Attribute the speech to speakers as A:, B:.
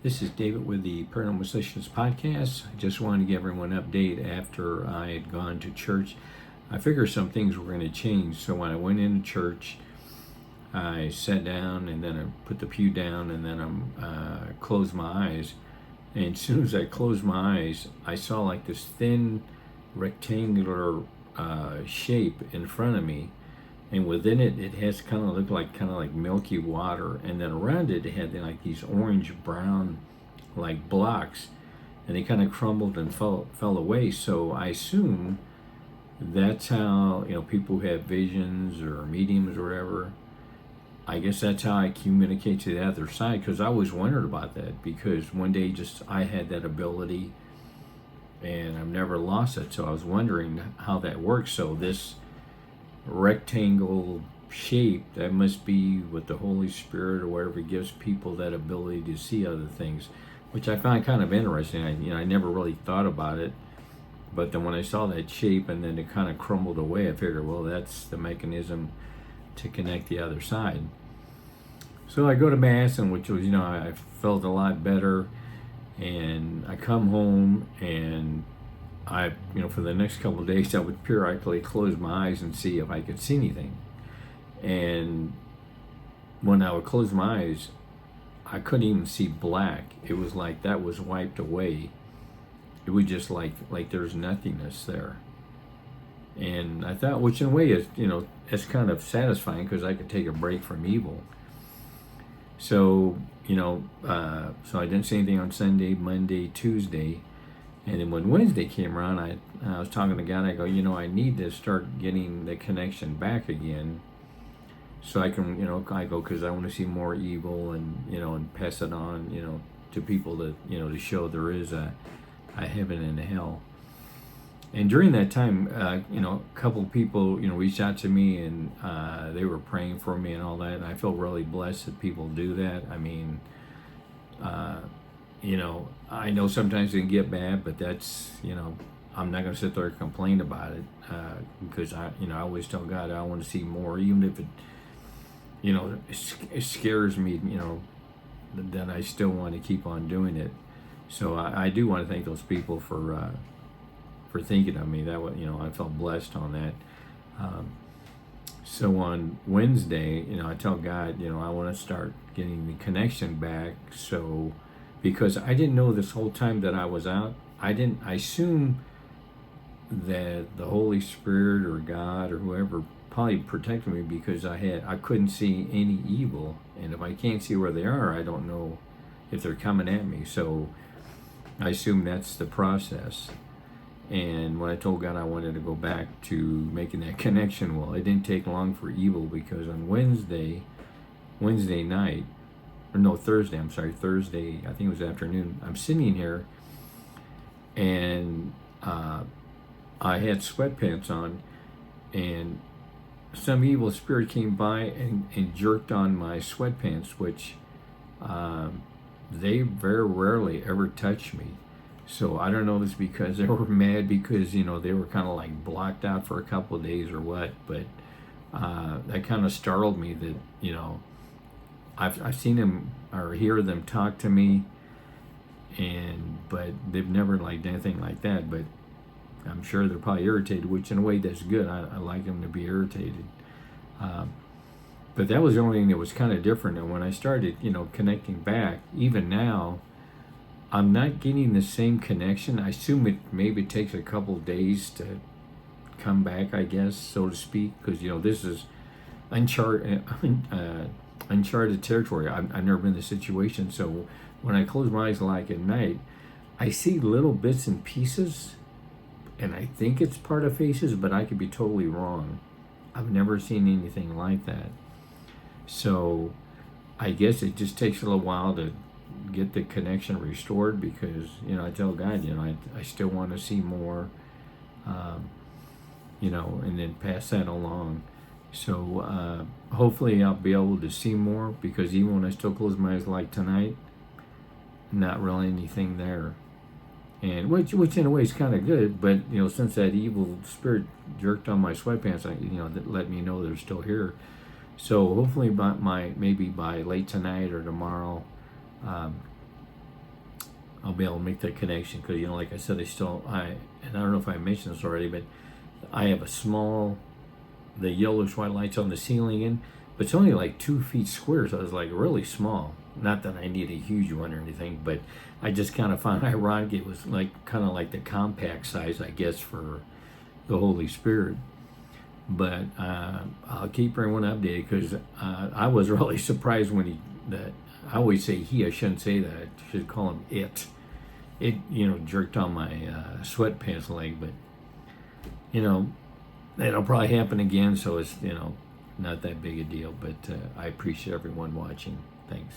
A: This is David with the Paranormal Sessions podcast. I just wanted to give everyone an update after I had gone to church. I figured some things were going to change. So when I went into church, I sat down and then I put the pew down and then I closed my eyes. And as soon as I closed my eyes, I saw like this thin rectangular shape in front of me. And within it, it has looked like milky water, and then around it, it had like these orange brown like blocks, and they kind of crumbled and fell away. So I assume that's how people who have visions or mediums or whatever. I guess that's how I communicate to the other side, because I always wondered about that, because one day just I had that ability, and I've never lost it. So I was wondering how that works. So this rectangle shape, that must be what the Holy Spirit or whatever gives people that ability to see other things, which I found kind of interesting. I never really thought about it, but then when I saw that shape and then it kind of crumbled away, I figured, well, that's the mechanism to connect the other side. So I go to mass, and which was, I felt a lot better, and I come home, and I, for the next couple of days, I would periodically close my eyes and see if I could see anything. And when I would close my eyes, I couldn't even see black. It was like that was wiped away. It was just like there's nothingness there. And I thought, which in a way is, it's kind of satisfying, because I could take a break from evil. So, so I didn't see anything on Sunday, Monday, Tuesday. And then when Wednesday came around, I was talking to God. I go, I need to start getting the connection back again, so I can, I go, because I want to see more evil, and and pass it on, to people that to show there is a heaven and a hell. And during that time, a couple of people reached out to me, and they were praying for me and all that. And I feel really blessed that people do that. I mean, I know sometimes it can get bad, but that's, I'm not going to sit there and complain about it, because I always tell God I want to see more, even if it scares me, then I still want to keep on doing it. So I do want to thank those people for thinking of me. That was, I felt blessed on that. So on Wednesday, I tell God, I want to start getting the connection back. So, because I didn't know this whole time that I was out, I assume that the Holy Spirit or God or whoever probably protected me, because I couldn't see any evil, and if I can't see where they are, I don't know if they're coming at me. So I assume that's the process. And when I told God I wanted to go back to making that connection, well, it didn't take long for evil, because on Thursday, I think it was afternoon, I'm sitting here, and I had sweatpants on, and some evil spirit came by and jerked on my sweatpants, which they very rarely ever touch me. So I don't know if it's because they were mad because, they were kind of like blocked out for a couple of days or what, but that kind of startled me that, I've seen them or hear them talk to me, but they've never done anything like that. But I'm sure they're probably irritated, which in a way that's good. I like them to be irritated. But that was the only thing that was kind of different. And when I started, connecting back, even now, I'm not getting the same connection. I assume it maybe takes a couple of days to come back, I guess, so to speak, because this is uncharted territory. I've never been in this situation. So when I close my eyes like at night, I see little bits and pieces, and I think it's part of faces, but I could be totally wrong. I've never seen anything like that. So I guess it just takes a little while to get the connection restored, because I tell God, I still want to see more, and then pass that along. So hopefully I'll be able to see more, because even when I still close my eyes like tonight, not really anything there. And which in a way is kind of good, but since that evil spirit jerked on my sweatpants, that let me know they're still here. So hopefully maybe by late tonight or tomorrow, I'll be able to make that connection because, you know, like I said, and I don't know if I mentioned this already, but I have the yellowish white lights on the ceiling, but it's only like 2 feet square, so it's like really small. Not that I need a huge one or anything, but I just kind of found ironic. It was like kind of like the compact size, I guess, for the Holy Spirit. But I'll keep everyone updated because I was really surprised when I always say he, I shouldn't say that. I should call him it. It, you know, jerked on my sweatpants leg, but, you know, it'll probably happen again, so it's, you know, not that big a deal. But I appreciate everyone watching. Thanks.